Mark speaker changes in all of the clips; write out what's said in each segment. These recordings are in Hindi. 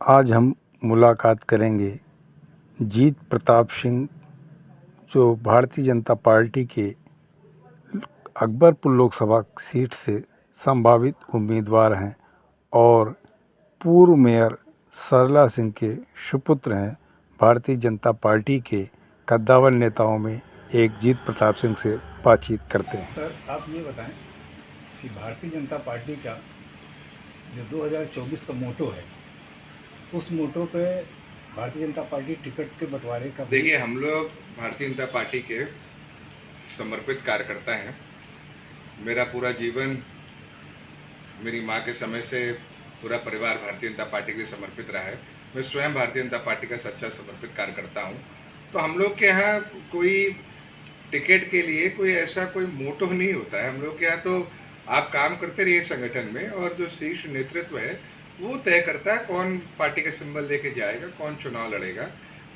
Speaker 1: आज हम मुलाकात करेंगे जीत प्रताप सिंह, जो भारतीय जनता पार्टी के अकबरपुर लोकसभा सीट से संभावित उम्मीदवार हैं और पूर्व मेयर सरला सिंह के सुपुत्र हैं। भारतीय जनता पार्टी के कद्दावर नेताओं में एक जीत प्रताप सिंह से बातचीत करते हैं।
Speaker 2: सर, आप ये बताएं कि भारतीय जनता पार्टी का जो 2024 का मोटो है, उस मोटो पे भारतीय जनता पार्टी टिकट के बंटवारे का।
Speaker 3: देखिए, हम लोग भारतीय जनता पार्टी के समर्पित कार्यकर्ता हैं। मेरा पूरा जीवन, मेरी माँ के समय से पूरा परिवार भारतीय जनता पार्टी के लिए समर्पित रहा है। मैं स्वयं भारतीय जनता पार्टी का सच्चा समर्पित कार्यकर्ता हूँ। तो हम लोग के यहाँ कोई टिकट के लिए कोई ऐसा कोई मोटो नहीं होता है। हम लोग के यहाँ तो आप काम करते रहिए संगठन में, और जो शीर्ष नेतृत्व है वो तय करता है कौन पार्टी का सिंबल लेके जाएगा, कौन चुनाव लड़ेगा।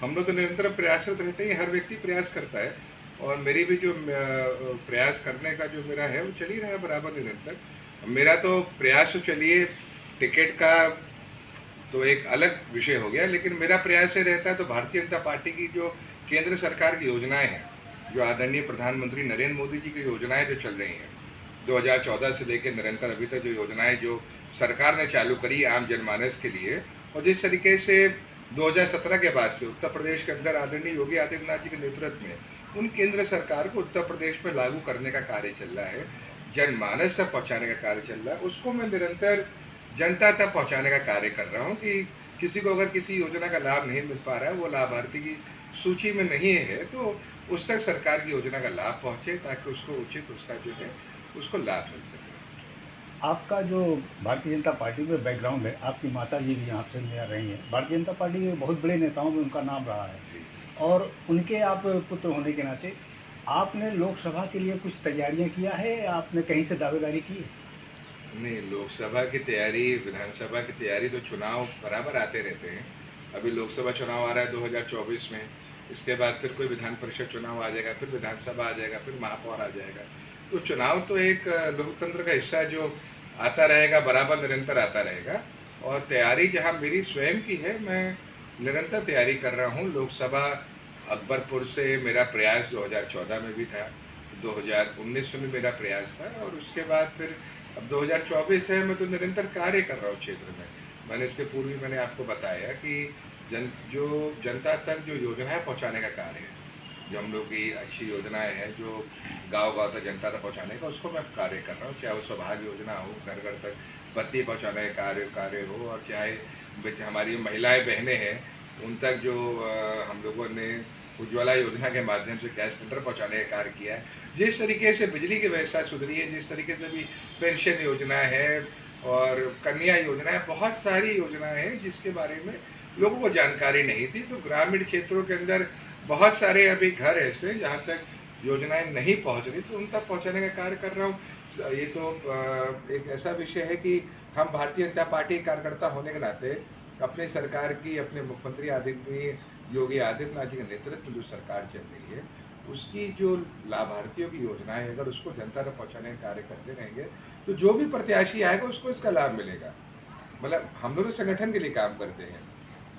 Speaker 3: हम लोग तो निरंतर प्रयासरत रहते हैं, हर व्यक्ति प्रयास करता है, और मेरी भी जो प्रयास करने का जो मेरा है वो चल ही रहा है बराबर निरंतर। मेरा तो प्रयास तो चलिए, टिकट का तो एक अलग विषय हो गया, लेकिन मेरा प्रयास ये रहता है तो भारतीय जनता पार्टी की जो केंद्र सरकार की योजनाएं हैं, जो आदरणीय प्रधानमंत्री नरेंद्र मोदी जी की योजनाएं जो चल रही हैं 2014 से लेकर निरंतर अभी तक, जो योजनाएं जो सरकार ने चालू करी आम जनमानस के लिए, और जिस तरीके से 2017 के बाद से उत्तर प्रदेश के अंदर आदरणीय योगी आदित्यनाथ जी के नेतृत्व में उन केंद्र सरकार को उत्तर प्रदेश में लागू करने का कार्य चल रहा है, जनमानस तक पहुँचाने का कार्य चल रहा है, उसको मैं निरंतर जनता तक पहुँचाने का कार्य कर रहा हूँ कि किसी को अगर किसी योजना का लाभ नहीं मिल पा रहा है, वो लाभार्थी की सूची में नहीं है, तो उस तक सरकार की योजना का लाभ पहुँचे, ताकि उसको उचित उसका जो है उसको लाभ मिल सके।
Speaker 2: आपका जो भारतीय जनता पार्टी में बैकग्राउंड है, आपकी माता जी भी यहाँ से ले रही हैं, भारतीय जनता पार्टी के बहुत बड़े नेताओं में उनका नाम रहा है, और उनके आप पुत्र होने के नाते आपने लोकसभा के लिए कुछ तैयारियाँ किया है, आपने कहीं से दावेदारी की है?
Speaker 3: नहीं, लोकसभा की तैयारी, विधानसभा की तैयारी तो चुनाव बराबर आते रहते हैं। अभी लोकसभा चुनाव आ रहा है 2024 में, इसके बाद फिर कोई विधान परिषद चुनाव आ जाएगा, फिर विधानसभा आ जाएगा, फिर महापौर आ जाएगा। तो चुनाव तो एक लोकतंत्र का हिस्सा जो आता रहेगा, बराबर निरंतर आता रहेगा। और तैयारी जहाँ मेरी स्वयं की है, मैं निरंतर तैयारी कर रहा हूँ। लोकसभा अकबरपुर से मेरा प्रयास 2014 में भी था, 2019 में मेरा प्रयास था, और उसके बाद फिर अब 2024 है, मैं तो निरंतर कार्य कर रहा हूँ क्षेत्र में। मैंने इसके पूर्व ही मैंने आपको बताया कि जो जनता तक जो योजनाएं पहुँचाने का कार्य है, जो हम लोग की अच्छी योजनाएं हैं, जो गांव-गांव तक जनता तक पहुँचाने का, उसको मैं कार्य कर रहा हूँ। चाहे वो सौभाग्य योजना हो, घर घर तक बत्ती पहुँचाने का कार्य हो, और चाहे हमारी महिलाएं बहनें हैं उन तक जो हम लोगों ने उज्ज्वला योजना के माध्यम से गैस सिलेंडर पहुंचाने का कार्य किया है। जिस तरीके से बिजली की व्यवस्था सुधरी है, जिस तरीके से भी पेंशन योजना है और कन्या योजना है, बहुत सारी योजनाएं हैं जिसके बारे में लोगों को जानकारी नहीं थी। तो ग्रामीण क्षेत्रों के अंदर बहुत सारे अभी घर ऐसे जहाँ तक योजनाएं नहीं पहुँच रही, तो उन तक पहुँचाने का कार्य कर रहा हूँ। ये तो एक ऐसा विषय है कि हम भारतीय जनता पार्टी कार्यकर्ता होने के नाते अपनी सरकार की, अपने मुख्यमंत्री आदरणीय योगी आदित्यनाथ जी के नेतृत्व में जो सरकार चल रही है, उसकी जो लाभार्थियों की योजनाएं, अगर उसको जनता तक पहुंचाने का कार्य करते रहेंगे, तो जो भी प्रत्याशी आएगा उसको इसका लाभ मिलेगा। मतलब हम लोग संगठन के लिए काम करते हैं,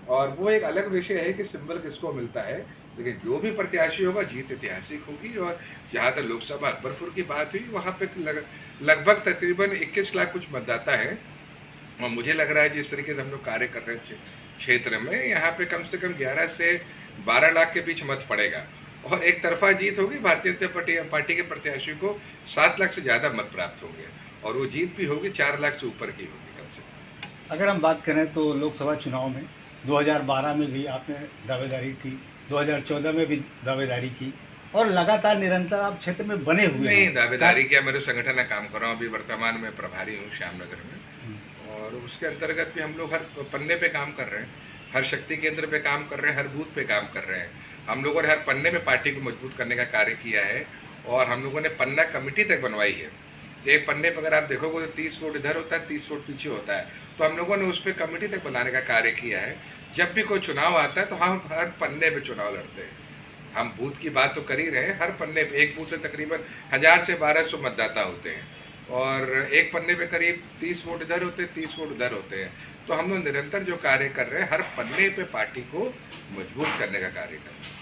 Speaker 3: और वो एक अलग विषय है कि सिंबल किसको मिलता है, लेकिन जो भी प्रत्याशी होगा जीत ऐतिहासिक होगी। और जहाँ तक लोकसभा अकबरपुर की बात हुई, वहाँ पे लगभग तकरीबन 21 लाख कुछ मतदाता हैं, और मुझे लग रहा है जिस तरीके से हम लोग कार्य कर रहे हैं क्षेत्र में, यहाँ पे कम से कम 11 से 12 लाख के बीच मत पड़ेगा, और एक तरफा जीत होगी। भारतीय जनता पार्टी के प्रत्याशी को 7 लाख से ज़्यादा मत प्राप्त होंगे, और वो जीत भी होगी 4 लाख से ऊपर की होगी कम से कम।
Speaker 2: अगर हम बात करें तो लोकसभा चुनाव में 2012 में भी आपने दावेदारी की, 2014 में भी दावेदारी की, और लगातार निरंतर आप क्षेत्र में बने हुए
Speaker 3: नहीं,
Speaker 2: हैं।
Speaker 3: दावेदारी क्या, मेरे संगठन में काम कर रहा हूँ। अभी वर्तमान में प्रभारी हूँ श्यामनगर में, और उसके अंतर्गत भी हम लोग हर पन्ने पे काम कर रहे हैं, हर शक्ति केंद्र पे काम कर रहे हैं, हर बूथ पे काम कर रहे हैं। हम लोगों ने हर पन्ने पे पार्टी को मजबूत करने का कार्य किया है, और हम लोगों ने पन्ना कमेटी तक बनवाई है। एक पन्ने पर अगर आप देखोगे तो 30 वोट इधर होता है, 30 वोट पीछे होता है, तो हम लोगों ने उस पर कमेटी तक बनाने का कार्य किया है। जब भी कोई चुनाव आता है तो हम हर पन्ने पर चुनाव लड़ते हैं। हम बूथ की बात तो कर ही रहे हैं, हर पन्ने पे एक बूथ में तकरीबन 1000 से 1200 मतदाता होते हैं, और एक पन्ने पे करीब 30 वोट इधर होते हैं, 30 वोट उधर होते हैं। तो हम लोग निरंतर जो कार्य कर रहे हैं, हर पन्ने पे पार्टी को मजबूत करने का कार्य कर रहे हैं।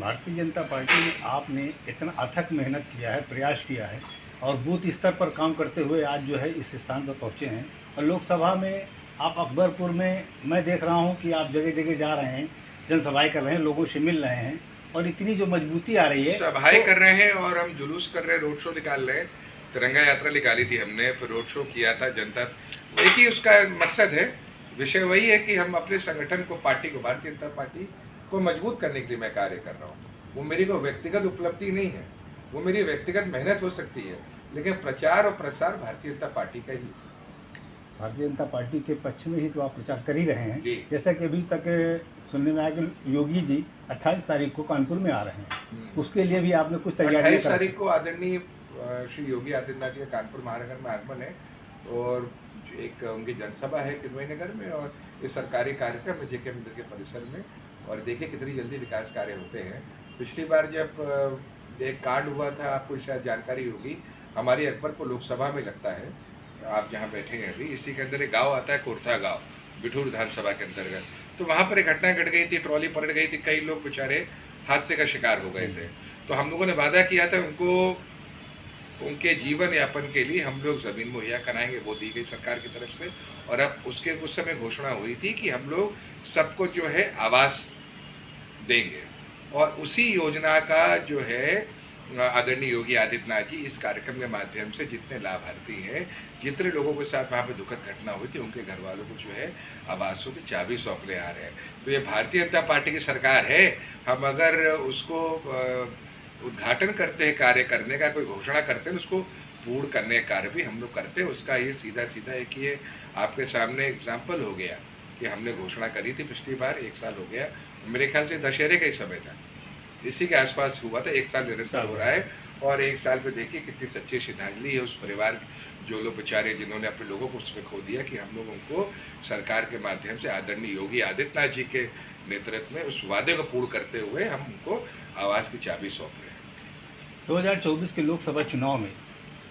Speaker 2: भारतीय जनता पार्टी में आपने इतना अथक मेहनत किया है, प्रयास किया है और बूथ स्तर पर काम करते हुए आज जो है इस स्थान पर पहुँचे हैं। और लोकसभा में आप अकबरपुर में मैं देख रहा हूँ कि आप जगह जगह जा रहे हैं, जनसभाएं कर रहे हैं, लोगों से मिल रहे हैं और इतनी जो मजबूती आ रही है।
Speaker 3: सभाएं कर रहे हैं और हम जुलूस कर रहे हैं, रोड शो निकाल रहे हैं। तिरंगा यात्रा निकाली थी हमने, फिर रोड शो किया था। जनता एक ही उसका मकसद है, विषय वही है कि हम अपने संगठन को, पार्टी को, भारतीय जनता पार्टी को मजबूत करने के लिए मैं कार्य कर रहा हूँ। वो मेरी कोई व्यक्तिगत उपलब्धि नहीं है, वो मेरी व्यक्तिगत मेहनत हो सकती है, लेकिन प्रचार और प्रसार भारतीय जनता पार्टी का ही।
Speaker 2: भारतीय जनता पार्टी के पक्ष में ही तो आप प्रचार कर ही रहे हैं।
Speaker 3: जी।
Speaker 2: जैसा कि अभी तक सुनने में आया कि योगी जी 28 तारीख को कानपुर में आ रहे हैं, उसके लिए भी आपने कुछ तैयारी
Speaker 3: 28 तारीख को आदरणीय श्री योगी आदित्यनाथ जी का कानपुर महानगर में आगमन है और एक उनकी जनसभा है किदवई नगर में और ये सरकारी कार्यक्रम है जेके मंदिर के परिसर में। और देखिए कितनी जल्दी विकास कार्य होते हैं। पिछली बार जब एक कांड हुआ था, आपको शायद जानकारी होगी, हमारी अकबरपुर लोकसभा में लगता है, आप जहाँ बैठे हैं अभी, इसी के अंदर एक गांव आता है कोरथा गांव, बिठूर विधानसभा के अंतर्गत। तो वहाँ पर एक घटना घट गई थी, ट्रॉली पलट गई थी, कई लोग बेचारे हादसे का शिकार हो गए थे। तो हम लोगों ने वादा किया था उनको, उनके जीवन यापन के लिए हम लोग ज़मीन मुहैया कराएंगे, वो दी गई सरकार की तरफ से। और अब उसके उस समय घोषणा हुई थी कि हम लोग सबको जो है आवास देंगे और उसी योजना का जो है आदरणीय योगी आदित्यनाथ जी इस कार्यक्रम के माध्यम से जितने लाभार्थी हैं, जितने लोगों के साथ वहाँ पे दुखद घटना हुई थी, उनके घर वालों को जो है आवासों की चाबी सौंपने आ रहे हैं। तो ये भारतीय जनता पार्टी की सरकार है। हम अगर उसको उद्घाटन करते हैं, कार्य करने का कोई घोषणा करते हैं, उसको पूर्ण करने का कार्य भी हम लोग करते हैं। उसका ये सीधा सीधा है कि ये आपके सामने एग्जाम्पल हो गया कि हमने घोषणा करी थी पिछली बार, 1 साल हो गया, मेरे ख्याल से दशहरे का ही समय था, इसी के आसपास हुआ था। 1 साल निरंतर हो रहा है और 1 साल पे देखिए कितनी सच्ची श्रद्धांजलि है उस परिवार, जो लोग बेचारे जिन्होंने अपने लोगों को उसमें खो दिया, कि हम लोग उनको सरकार के माध्यम से आदरणीय योगी आदित्यनाथ जी के नेतृत्व में उस वादे को पूर्ण करते हुए हम उनको आवास की चाबी सौंप रहे हैं।
Speaker 2: 2024 के लोकसभा चुनाव में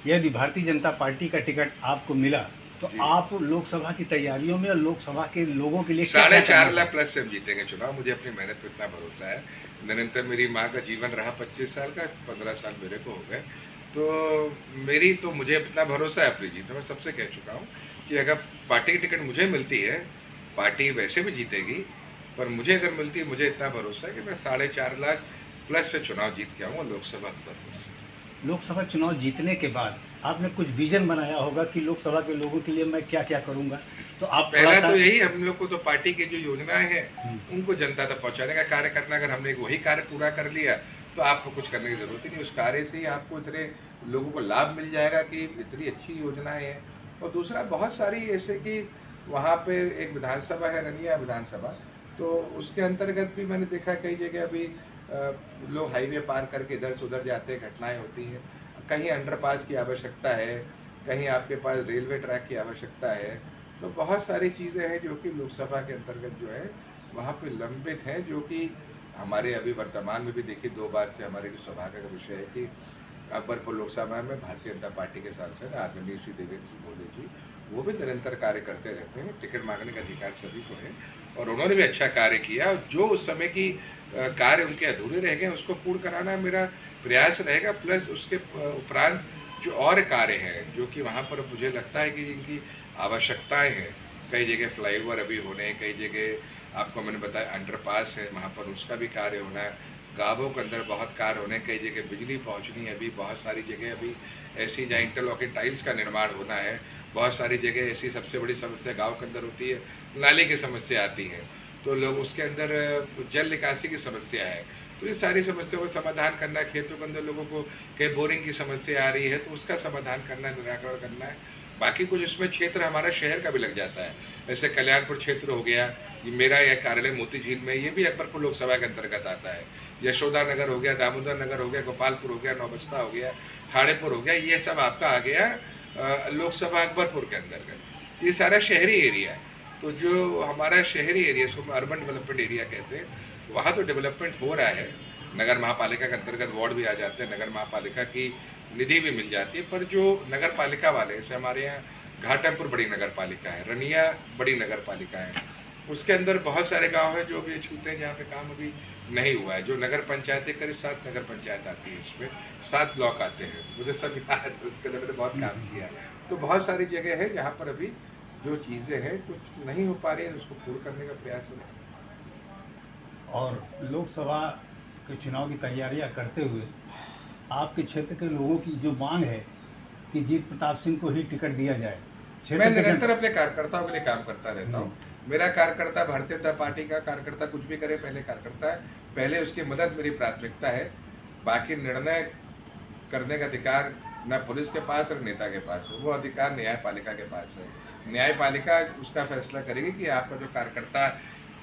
Speaker 2: यदि भारतीय जनता पार्टी का टिकट आपको मिला तो आप लोकसभा की तैयारियों में और लोकसभा के लोगों के लिए
Speaker 3: 4.5 लाख प्लस से हम जीतेंगे चुनाव। मुझे अपनी मेहनत पर इतना भरोसा है। निरंतर मेरी माँ का जीवन रहा 25 साल का, 15 साल मेरे को हो गए, तो मुझे इतना भरोसा है अपनी जीत। मैं सबसे कह चुका हूँ कि अगर पार्टी की टिकट मुझे मिलती है, पार्टी वैसे भी जीतेगी, पर मुझे अगर मिलती है, मुझे इतना भरोसा है कि मैं 4.5 लाख प्लस से चुनाव जीत के आऊँगा लोकसभा पर।
Speaker 2: लोकसभा चुनाव जीतने के बाद आपने कुछ विजन बनाया होगा कि लोकसभा के लोगों के लिए मैं क्या क्या करूंगा, तो आप
Speaker 3: पहला तो यही, हम लोग को तो पार्टी की जो योजनाएं हैं उनको जनता तक पहुंचाने का कार्य करना। अगर हमने वही कार्य पूरा कर लिया तो आपको कुछ करने की जरूरत ही नहीं। उस कार्य से ही आपको इतने लोगों को लाभ मिल जाएगा कि इतनी अच्छी योजनाएं हैं। और दूसरा, बहुत सारी ऐसे कि वहाँ पे एक विधानसभा है, रनिया विधानसभा, तो उसके अंतर्गत भी मैंने देखा कई जगह अभी लोग हाईवे पार करके इधर से उधर जाते हैं, घटनाएं होती हैं। कहीं अंडरपास की आवश्यकता है, कहीं आपके पास रेलवे ट्रैक की आवश्यकता है। तो बहुत सारी चीज़ें हैं जो कि लोकसभा के अंतर्गत जो है वहाँ पे लंबित हैं, जो कि हमारे अभी वर्तमान में भी देखिए 2 बार से हमारे जो सौभाग्य का विषय है कि अकबरपुर लोकसभा में भारतीय जनता पार्टी के सांसद आदरणीय श्री देवेंद्र सिंह भोले जी, वो भी निरंतर कार्य करते रहते हैं। टिकट मांगने का अधिकार सभी को है और उन्होंने भी अच्छा कार्य किया। जो उस समय की कार्य उनके अधूरे रह गए उसको पूर्ण कराना मेरा प्रयास रहेगा। प्लस उसके उपरांत जो और कार्य हैं, जो कि वहाँ पर मुझे लगता है कि जिनकी आवश्यकताएं हैं, कई जगह फ्लाईओवर अभी होने, कई जगह आपको मैंने बताया अंडरपास है, वहाँ पर उसका भी कार्य होना है, गाँवों के अंदर बहुत कार्य होने, कई जगह बिजली पहुँचनी है, अभी बहुत सारी जगह अभी ऐसी जहाँ इंटरलॉकिंग टाइल्स का निर्माण होना है, बहुत सारी जगह ऐसी सबसे बड़ी समस्या गाँव के अंदर होती है, नाले की समस्या आती है, तो लोग उसके अंदर जल निकासी की समस्या है। तो ये सारी समस्याओं का समाधान करना है। खेतों के अंदर लोगों को कहीं बोरिंग की समस्या आ रही है तो उसका समाधान करना है, निराकरण करना है। बाकी कुछ इसमें क्षेत्र हमारा शहर का भी लग जाता है, जैसे कल्याणपुर क्षेत्र हो गया, ये मेरा यह कार्यालय मोती झील में, ये भी अकबरपुर लोकसभा के अंतर्गत आता है। यशोदा नगर हो गया, दामोदर नगर हो गया, गोपालपुर हो गया, नौबस्ता हो गया, ठाड़ेपुर हो गया, ये सब आपका आ गया लोकसभा अकबरपुर के अंतर्गत। ये सारा शहरी एरिया है। तो जो हमारा शहरी एरिया, इसको अर्बन डेवलपमेंट एरिया कहते हैं, वहाँ तो डेवलपमेंट हो रहा है। नगर महापालिका के अंतर्गत वार्ड भी आ जाते हैं, नगर महापालिका की निधि भी मिल जाती है। पर जो नगर पालिका वाले, जैसे हमारे यहाँ घाटमपुर बड़ी नगर पालिका है, रनिया बड़ी नगर पालिका है, उसके अंदर बहुत सारे गांव हैं जो भी छूते हैं, जहाँ पे काम अभी नहीं हुआ है। जो नगर पंचायतें, करीब 7 नगर पंचायत आती है, इसमें 7 ब्लॉक आते हैं, मुझे सब याद है, उसके अंदर मैंने बहुत काम किया है। तो बहुत सारी जगह है जहाँ पर अभी जो चीज़ें हैं कुछ नहीं हो पा रही है, उसको पूर्ण करने का प्रयास है।
Speaker 2: और लोकसभा के चुनाव की तैयारियां करते हुए आपके क्षेत्र के लोगों की जो मांग है कि जीत प्रताप सिंह को ही टिकट दिया जाए,
Speaker 3: मैं निरंतर अपने कार्यकर्ताओं के लिए काम करता रहता हूँ। मेरा कार्यकर्ता, भारतीय जनता पार्टी का कार्यकर्ता कुछ भी करे, पहले कार्यकर्ता है, पहले उसकी मदद मेरी प्राथमिकता है। बाकी निर्णय करने का अधिकार न पुलिस के पास और नेता के पास है, वो अधिकार न्यायपालिका के पास है। न्यायपालिका उसका फैसला करेगी कि आपका जो कार्यकर्ता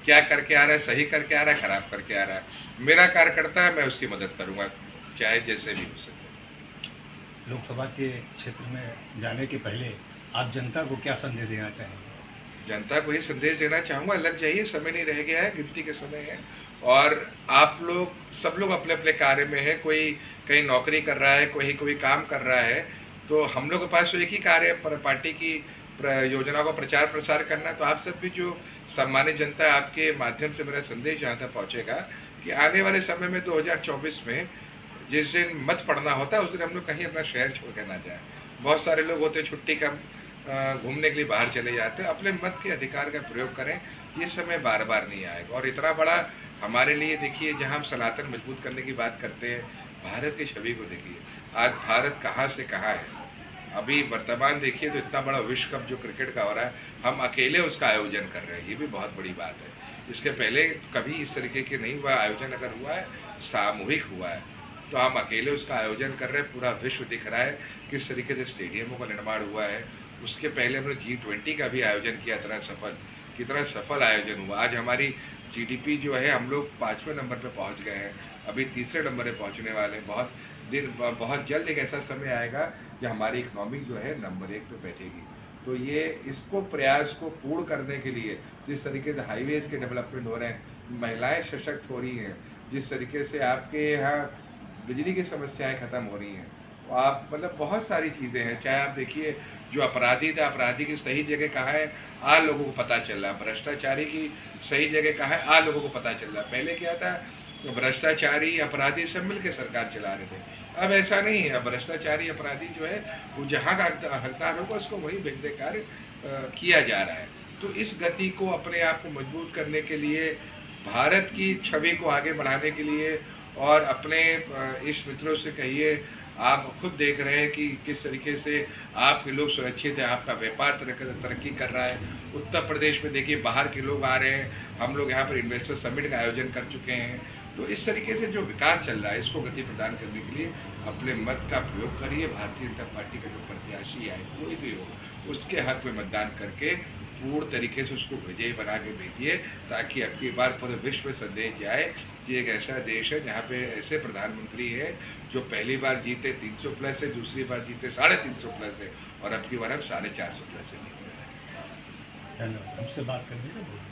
Speaker 3: क्या करके आ रहा है, सही करके आ रहा है, खराब करके आ रहा है। मेरा कार्यकर्ता है, मैं उसकी मदद करूँगा, चाहे जैसे भी हो सके।
Speaker 2: लोकसभा के क्षेत्र में जाने के पहले आप जनता को क्या संदेश देना चाहेंगे?
Speaker 3: जनता को ये संदेश देना चाहूँगा, लग जाइए, समय नहीं रह गया है, गिनती के समय है। और आप लोग, सब लोग अपने अपने कार्य में है, कोई कहीं नौकरी कर रहा है, कोई काम कर रहा है। तो हम लोग के पास तो एक ही कार्य है, पार्टी की योजनाओं का प्रचार प्रसार करना। तो आप सब भी जो सम्मानित जनता है, आपके माध्यम से मेरा संदेश यहाँ तक पहुँचेगा कि आने वाले समय में 2024 में जिस दिन मत पड़ना होता है, उस दिन हम लोग कहीं अपना शहर छोड़ के ना जाए। बहुत सारे लोग होते हैं छुट्टी का घूमने के लिए बाहर चले जाते हैं, अपने मत के अधिकार का प्रयोग करें। ये समय बार बार नहीं आएगा। और इतना बड़ा हमारे लिए, देखिए, जहाँ हम सनातन मजबूत करने की बात करते हैं, भारत की छवि को देखिए, आज भारत कहाँ से कहाँ है। अभी वर्तमान देखिए तो इतना बड़ा विश्व कप जो क्रिकेट का हो रहा है, हम अकेले उसका आयोजन कर रहे हैं, ये भी बहुत बड़ी बात है। इसके पहले कभी इस तरीके के नहीं हुआ, आयोजन अगर हुआ है सामूहिक हुआ है, तो हम अकेले उसका आयोजन कर रहे हैं। पूरा विश्व दिख रहा है किस तरीके से स्टेडियमों का निर्माण हुआ है। उसके पहले हमने G20 का भी आयोजन किया, कितना सफल आयोजन हुआ। आज हमारी GDP जो है, हम लोग 5वें नंबर पे पहुंच गए हैं, अभी 3रे नंबर पे पहुंचने वाले हैं। बहुत जल्द एक ऐसा समय आएगा कि हमारी इकनॉमी जो है नंबर 1 पे बैठेगी। तो ये इसको प्रयास को पूर्ण करने के लिए जिस तरीके से हाईवेज़ के डेवलपमेंट हो रहे हैं, महिलाएँ सशक्त हो रही हैं, जिस तरीके से आपके यहाँ बिजली की समस्याएं ख़त्म हो रही हैं, आप मतलब बहुत सारी चीज़ें हैं। चाहे आप देखिए, जो अपराधी था, अपराधी की सही जगह कहाँ है, आज लोगों को पता चल रहा है। भ्रष्टाचारी की सही जगह कहाँ है, आज लोगों को पता चल रहा है। पहले क्या था, तो भ्रष्टाचारी अपराधी सब मिल के सरकार चला रहे थे। अब ऐसा नहीं है। भ्रष्टाचारी अपराधी जो है, वो जहाँ का हकदार होगा उसको वहीं भेजने कार्य किया जा रहा है। तो इस गति को, अपने आप को मजबूत करने के लिए, भारत की छवि को आगे बढ़ाने के लिए, और अपने इस मित्रों से कहिए, आप खुद देख रहे हैं कि किस तरीके से आपके लोग सुरक्षित हैं, आपका व्यापार तरक्की कर रहा है। उत्तर प्रदेश में देखिए, बाहर के लोग आ रहे हैं, हम लोग यहाँ पर इन्वेस्टर समिट का आयोजन कर चुके हैं। तो इस तरीके से जो विकास चल रहा है, इसको गति प्रदान करने के लिए अपने मत का प्रयोग करिए। भारतीय जनता पार्टी का जो प्रत्याशी है, कोई भी हो, उसके हक में मतदान करके पूर्ण तरीके से उसको विजयी बना के भेजिए, ताकि अब की बार पूरे विश्व में संदेश जाए कि एक ऐसा देश है जहाँ पे ऐसे प्रधानमंत्री है जो पहली बार जीते 300+ है, दूसरी बार जीते 350+ है, और अब की बार हम 450+ से जीत रहे हैं।
Speaker 2: धन्यवाद। हमसे बात करने का बहुत